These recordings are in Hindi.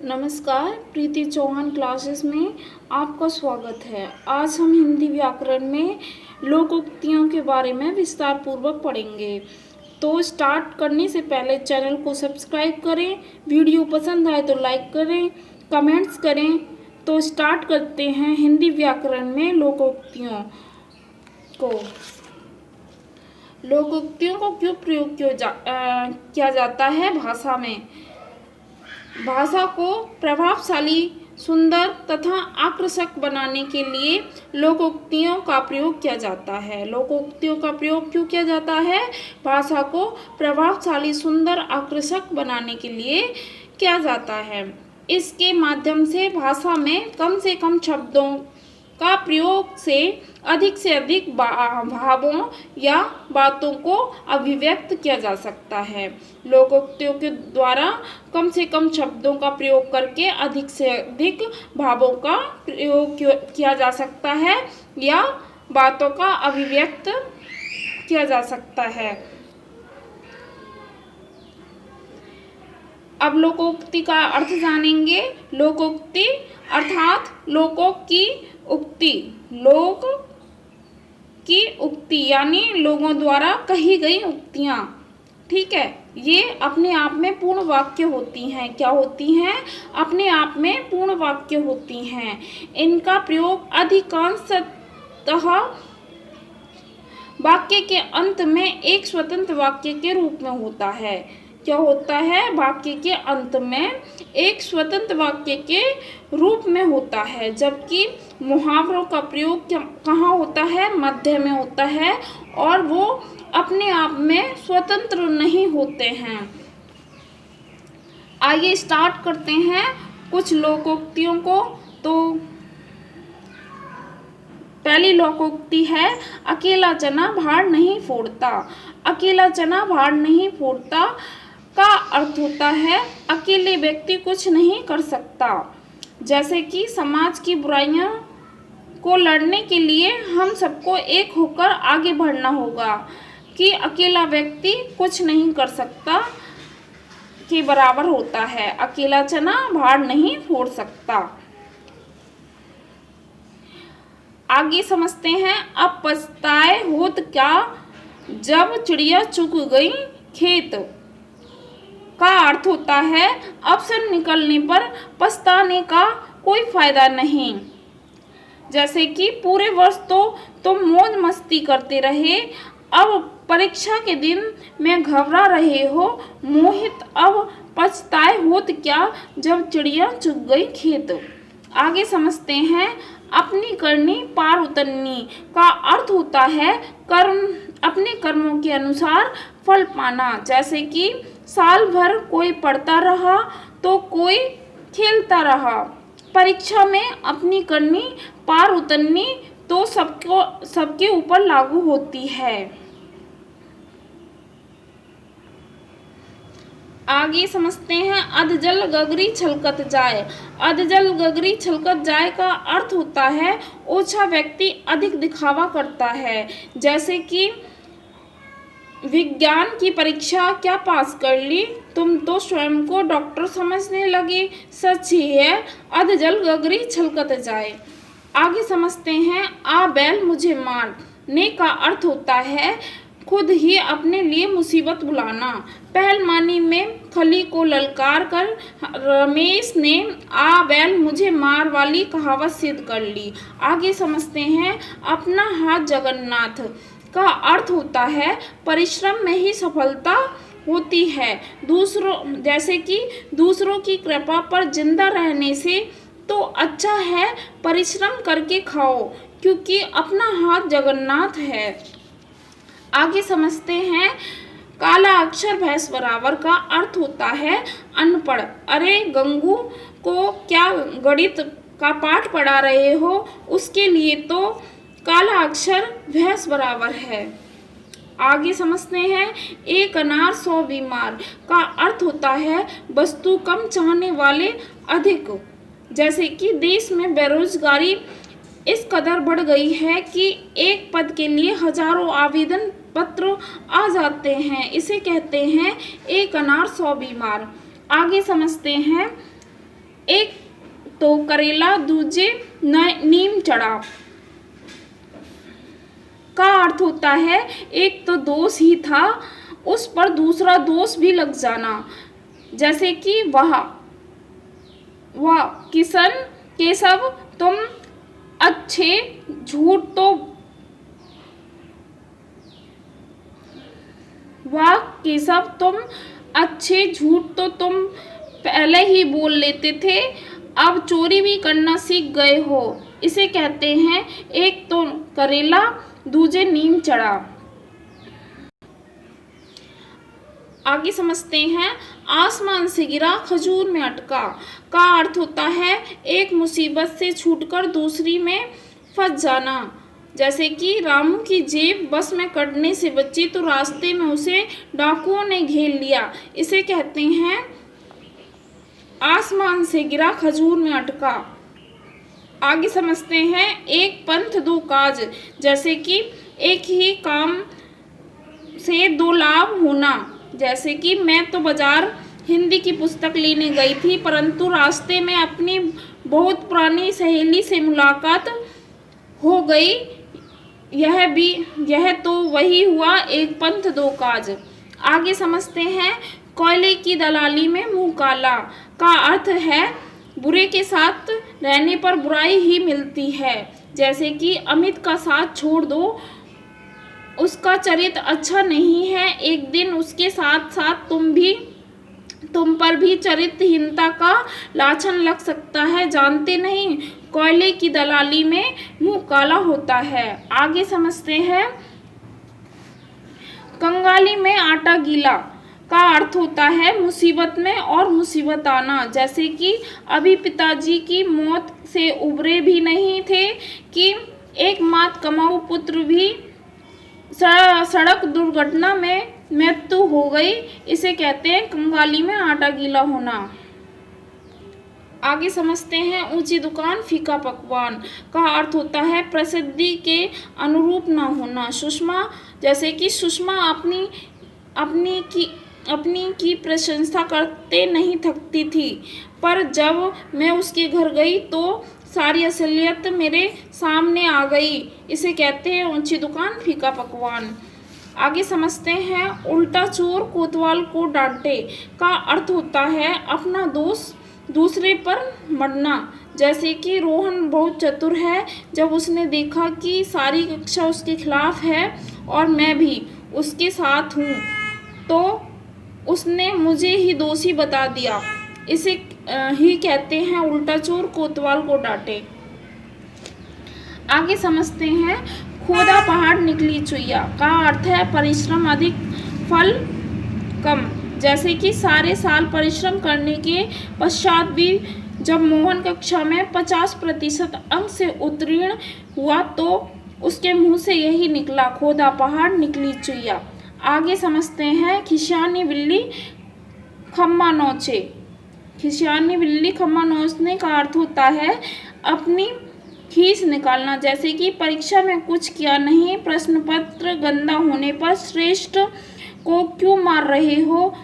नमस्कार, प्रीति चौहान क्लासेस में आपका स्वागत है। आज हम हिंदी व्याकरण में लोकोक्तियों के बारे में विस्तार पूर्वक पढ़ेंगे। तो स्टार्ट करने से पहले चैनल को सब्सक्राइब करें, वीडियो पसंद आए तो लाइक करें, कमेंट्स करें। तो स्टार्ट करते हैं हिंदी व्याकरण में लोकोक्तियों को। लोकोक्तियों को क्यों प्रयोग किया जाता है भाषा में? भाषा को प्रभावशाली, सुंदर तथा आकर्षक बनाने के लिए लोकोक्तियों का प्रयोग किया जाता है। लोकोक्तियों का प्रयोग क्यों किया जाता है? भाषा को प्रभावशाली, सुंदर, आकर्षक बनाने के लिए किया जाता है। इसके माध्यम से भाषा में कम से कम शब्दों का प्रयोग से अधिक भावों या बातों को अभिव्यक्त किया जा सकता है। लोकोक्तियों के द्वारा कम से कम शब्दों का प्रयोग करके अधिक से अधिक भावों का प्रयोग किया जा सकता है या बातों का अभिव्यक्त किया जा सकता है। अब लोकोक्ति का अर्थ जानेंगे। लोकोक्ति अर्थात लोकों की उक्ति, लोक की उक्ति यानी लोगों द्वारा कही गई उक्तियां। ठीक है, ये अपने आप में पूर्ण वाक्य होती हैं। क्या होती हैं? अपने आप में पूर्ण वाक्य होती हैं। इनका प्रयोग अधिकांशतः वाक्य के अंत में एक स्वतंत्र वाक्य के रूप में होता है। क्या होता है? वाक्य के अंत में एक स्वतंत्र वाक्य के रूप में होता है। जबकि मुहावरों का प्रयोग कहाँ होता है? मध्य में होता है और वो अपने आप में स्वतंत्र नहीं होते हैं। आइए स्टार्ट करते हैं कुछ लोकोक्तियों को। तो पहली लोकोक्ति है, अकेला चना भार नहीं फोड़ता। अकेला चना भार नहीं फोड़ता का अर्थ होता है अकेले व्यक्ति कुछ नहीं कर सकता। जैसे कि समाज की बुराइयों को लड़ने के लिए हम सबको एक होकर आगे बढ़ना होगा, कि अकेला व्यक्ति कुछ नहीं कर सकता के बराबर होता है। अकेला चना भार नहीं फोड़ सकता। आगे समझते हैं। अब पछताए होत क्या जब चिड़िया चुग गई खेत का अर्थ होता है अवसर निकलने पर पछताने का कोई फायदा नहीं। जैसे कि पूरे वर्ष तो तुम मौज मस्ती करते रहे, अब परीक्षा के दिन में घबरा रहे हो मोहित, अब पछताए होत क्या जब चिड़िया चुग गई खेत। आगे समझते हैं। अपनी करनी पार उतरनी का अर्थ होता है अपने कर्मों के अनुसार फल पाना। जैसे कि साल भर कोई पढ़ता रहा तो कोई खेलता रहा। परीक्षा में अपनी करनी पार उतरनी तो सबके ऊपर लागू होती है। आगे समझते हैं। अधजल गगरी छलकत जाए। अधजल गगरी छलकत जाए का अर्थ होता है ओछा व्यक्ति अधिक दिखावा करता है। जैसे कि विज्ञान की परीक्षा क्या पास कर ली, तुम तो स्वयं को डॉक्टर समझने लगे। सच ही है, अधजल गगरी छलकत जाए। आगे समझते हैं। आ बैल मुझे मारने का अर्थ होता है खुद ही अपने लिए मुसीबत बुलाना। पहलवानी में खली को ललकार कर रमेश ने आ बैल मुझे मार वाली कहावत सिद्ध कर ली। आगे समझते हैं। अपना हाथ जगन्नाथ का अर्थ होता है परिश्रम में ही सफलता होती है। जैसे कि दूसरों की कृपा पर जिंदा रहने से तो अच्छा है परिश्रम करके खाओ, क्योंकि अपना हाथ जगन्नाथ है। आगे समझते हैं। काला अक्षर भैंस बराबर का अर्थ होता है अनपढ़। अरे गंगू को क्या गणित का पाठ पढ़ा रहे हो, उसके लिए तो काला अक्षर भैंस बराबर है। आगे समझते हैं। एक अनार 100 बीमार का अर्थ होता है वस्तु कम चाहने वाले अधिक। जैसे कि देश में बेरोजगारी इस कदर बढ़ गई है कि एक पद के लिए हजारों आवेदन पत्र आ जाते हैं। इसे कहते हैं एक अनार 100 बीमार। आगे समझते हैं। एक तो करेला दूजे नीम चढ़ा का अर्थ होता है एक तो दोष ही था, उस पर दूसरा दोष भी लग जाना। जैसे कि वाह किशन केशव तुम अच्छे, झूठ तो वाह केशव तुम अच्छे, झूठ तो तुम पहले ही बोल लेते थे, अब चोरी भी करना सीख गए हो। इसे कहते हैं एक तो करेला दूजे नीम चढ़ा। आगे समझते हैं आसमान से गिरा खजूर में अटका का अर्थ होता है एक मुसीबत से छूटकर दूसरी में फंस जाना। जैसे कि रामू की जेब बस में कटने से बची तो रास्ते में उसे डाकुओं ने घेर लिया। इसे कहते हैं आसमान से गिरा खजूर में अटका। आगे समझते हैं एक पंथ दो काज। जैसे कि एक ही काम से दो लाभ होना। जैसे कि मैं तो बाजार हिंदी की पुस्तक लेने गई थी, परंतु रास्ते में अपनी बहुत पुरानी सहेली से मुलाकात हो गई। यह तो वही हुआ एक पंथ दो काज। आगे समझते हैं कोयले की दलाली में मुंह काला का अर्थ है बुरे के साथ रहने पर बुराई ही मिलती है। जैसे कि अमित का साथ छोड़ दो, उसका चरित्र अच्छा नहीं है, एक दिन उसके साथ साथ तुम पर भी चरित्रहीनता का लाछन लग सकता है। जानते नहीं कोयले की दलाली में मुंह काला होता है। आगे समझते हैं कंगाली में आटा गीला का अर्थ होता है मुसीबत में और मुसीबत आना। जैसे कि अभी पिताजी की मौत से उबरे भी नहीं थे कि एक मात कमाऊ पुत्र भी सड़क दुर्घटना में मृत्यु हो गई। इसे कहते हैं कंगाली में आटा गीला होना। आगे समझते हैं ऊंची दुकान फीका पकवान का अर्थ होता है प्रसिद्धि के अनुरूप ना होना। सुषमा जैसे कि सुषमा अपनी की प्रशंसा करते नहीं थकती थी, पर जब मैं उसके घर गई तो सारी असलियत मेरे सामने आ गई। इसे कहते हैं ऊंची दुकान फीका पकवान। आगे समझते हैं उल्टा चोर कोतवाल को डांटे का अर्थ होता है अपना दोष दूसरे पर मढ़ना। जैसे कि रोहन बहुत चतुर है, जब उसने देखा कि सारी कक्षा उसके खिलाफ है और मैं भी उसके साथ हूँ तो उसने मुझे ही दोषी बता दिया। इसे ही कहते हैं उल्टा चोर कोतवाल को डांटे। आगे समझते हैं खोदा पहाड़ निकली चुईया का अर्थ है परिश्रम अधिक फल कम। जैसे कि सारे साल परिश्रम करने के पश्चात भी जब मोहन कक्षा में 50% अंक से उत्तीर्ण हुआ तो उसके मुंह से यही निकला खोदा पहाड़ निकली चुईया। आगे समझते हैं खिसियानी बिल्ली खम्मा नोचे। खिसियानी बिल्ली खम्मा नोचने का अर्थ होता है अपनी खीस निकालना। जैसे कि परीक्षा में कुछ किया नहीं, प्रश्न पत्र गंदा होने पर श्रेष्ठ को क्यों मार रहे हो,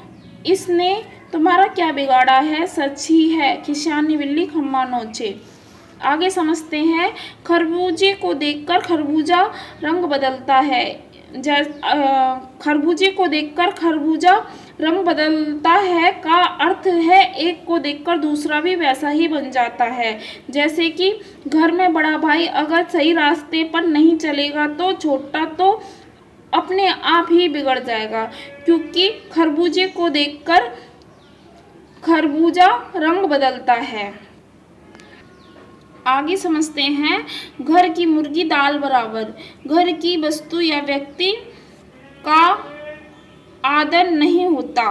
इसने तुम्हारा क्या बिगाड़ा है, सच ही है। खिसियानी बिल्ली खम्मा नोचे। आगे समझते हैं खरबूजे को देखकर खरबूजा रंग बदलता है। खरबूजे को देखकर खरबूजा रंग बदलता है का अर्थ है एक को देखकर दूसरा भी वैसा ही बन जाता है। जैसे कि घर में बड़ा भाई अगर सही रास्ते पर नहीं चलेगा तो छोटा तो अपने आप ही बिगड़ जाएगा, क्योंकि खरबूजे को देखकर खरबूजा रंग बदलता है। आगे समझते हैं घर की मुर्गी दाल बराबर। घर की वस्तु या व्यक्ति का आदर नहीं होता।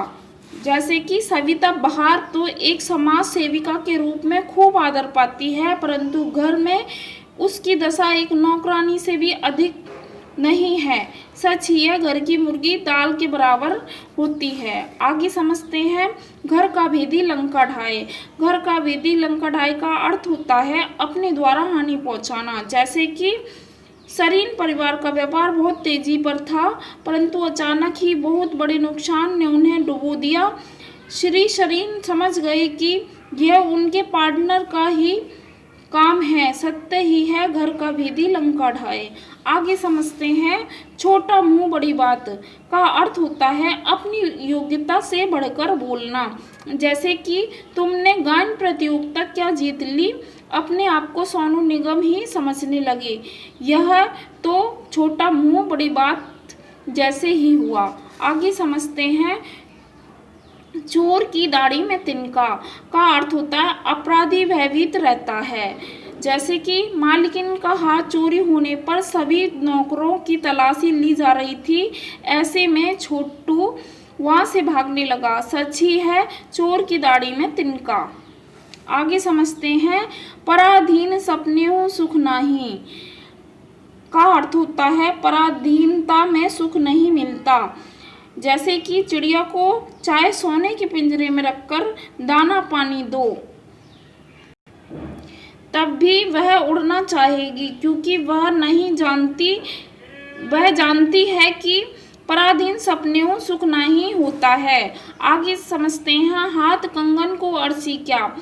जैसे कि सविता बाहर तो एक समाज सेविका के रूप में खूब आदर पाती है, परंतु घर में उसकी दशा एक नौकरानी से भी अधिक नहीं है। सच ही है, घर की मुर्गी दाल के बराबर होती है। आगे समझते हैं घर का भेदी लंका ढाए। घर का भेदी लंका ढाए का अर्थ होता है अपने द्वारा हानि पहुंचाना। जैसे कि सरीन परिवार का व्यापार बहुत तेजी पर था, परंतु अचानक ही बहुत बड़े नुकसान ने उन्हें डुबो दिया। श्री सरीन समझ गए कि यह उनके पार्टनर का ही काम है, सत्य ही है घर का भेदी लंका ढाए। आगे समझते हैं छोटा मुंह बड़ी बात का अर्थ होता है अपनी योग्यता से बढ़कर बोलना। जैसे कि तुमने गायन प्रतियोगिता क्या जीत ली, अपने आप को सोनू निगम ही समझने लगे। यह तो छोटा मुंह बड़ी बात जैसे ही हुआ। आगे समझते हैं चोर की दाढ़ी में तिनका का अर्थ होता है अपराधी भयभीत रहता है। जैसे कि मालकिन का हाथ चोरी होने पर सभी नौकरों की तलाशी ली जा रही थी, ऐसे में छोटू वहां से भागने लगा। सच ही है चोर की दाढ़ी में तिनका। आगे समझते हैं पराधीन सपने सुख नहीं का अर्थ होता है पराधीनता में सुख नहीं मिलता। जैसे कि चिड़िया को चाहे सोने के पिंजरे में रखकर दाना पानी दो तब भी वह उड़ना चाहेगी, क्योंकि वह जानती है कि पराधीन सपने सुख नहीं होता है। आगे समझते हैं हाथ कंगन को अर्सी क्या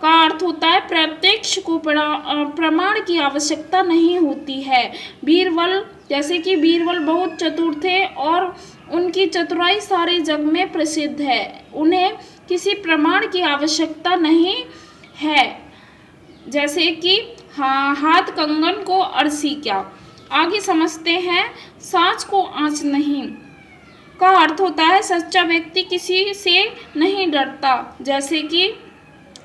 का अर्थ होता है प्रत्यक्ष को प्रमाण की आवश्यकता नहीं होती है। बीरबल, जैसे कि बीरबल बहुत चतुर थे और उनकी चतुराई सारे जग में प्रसिद्ध है, उन्हें किसी प्रमाण की आवश्यकता नहीं है। जैसे कि हाथ कंगन को अर्सी क्या। आगे समझते हैं सांच को आँच नहीं का अर्थ होता है सच्चा व्यक्ति किसी से नहीं डरता। जैसे कि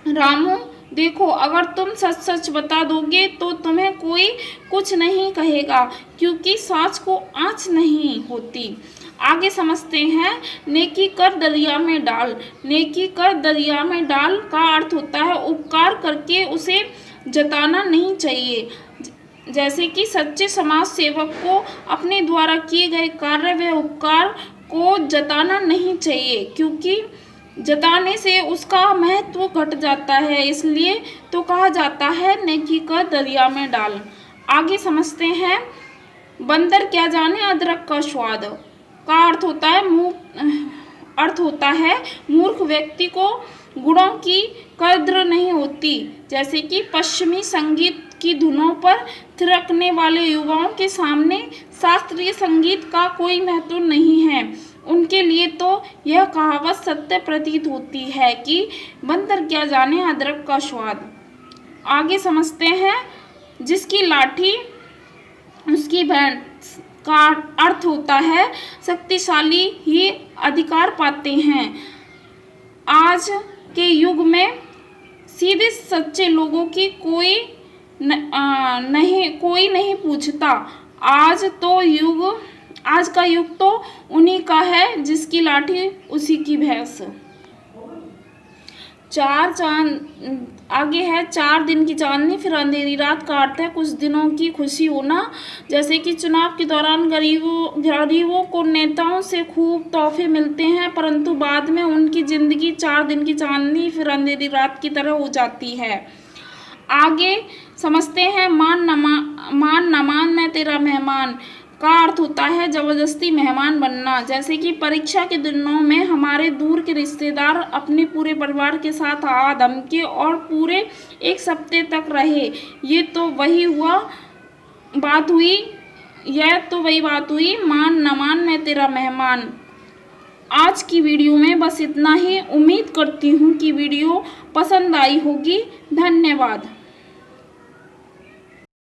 रामू देखो, अगर तुम सच सच बता दोगे तो तुम्हें कोई कुछ नहीं कहेगा, क्योंकि सांच को आँच नहीं होती। आगे समझते हैं नेकी कर दरिया में डाल। नेकी कर दरिया में डाल का अर्थ होता है उपकार करके उसे जताना नहीं चाहिए। जैसे कि सच्चे समाज सेवक को अपने द्वारा किए गए कार्य व उपकार को जताना नहीं चाहिए, क्योंकि जताने से उसका महत्व घट जाता है, इसलिए तो कहा जाता है नेकी कर दरिया में डाल। आगे समझते हैं बंदर क्या जाने अदरक का स्वाद का अर्थ होता है मूर्ख व्यक्ति को गुणों की कद्र नहीं होती। जैसे कि पश्चिमी संगीत की धुनों पर थिरकने वाले युवाओं के सामने शास्त्रीय संगीत का कोई महत्व नहीं है। उनके लिए तो यह कहावत सत्य प्रतीत होती है कि बंदर क्या जाने अदरक का स्वाद। आगे समझते हैं जिसकी लाठी उसकी भैंस का अर्थ होता है शक्तिशाली ही अधिकार पाते हैं। आज के युग में सीधे सच्चे लोगों की कोई नहीं पूछता। आज का युग तो उन्हीं का है जिसकी लाठी उसी की भैंस। आगे है 4 दिन की चांदनी फिर अंधेरी रात का अर्थ है कुछ दिनों की खुशी होना। जैसे कि चुनाव के दौरान गरीबों को नेताओं से खूब तोहफे मिलते हैं, परंतु बाद में उनकी जिंदगी 4 दिन की चांदनी फिर अंधेरी रात की तरह हो जाती है। आगे समझते हैं मान न मान मैं तेरा मेहमान का अर्थ होता है जबरदस्ती मेहमान बनना। जैसे कि परीक्षा के दिनों में हमारे दूर के रिश्तेदार अपने पूरे परिवार के साथ आ धमके और पूरे 1 हफ्ते तक रहे। यह तो वही बात हुई मान न मान मैं तेरा मेहमान। आज की वीडियो में बस इतना ही। उम्मीद करती हूँ कि वीडियो पसंद आई होगी। धन्यवाद।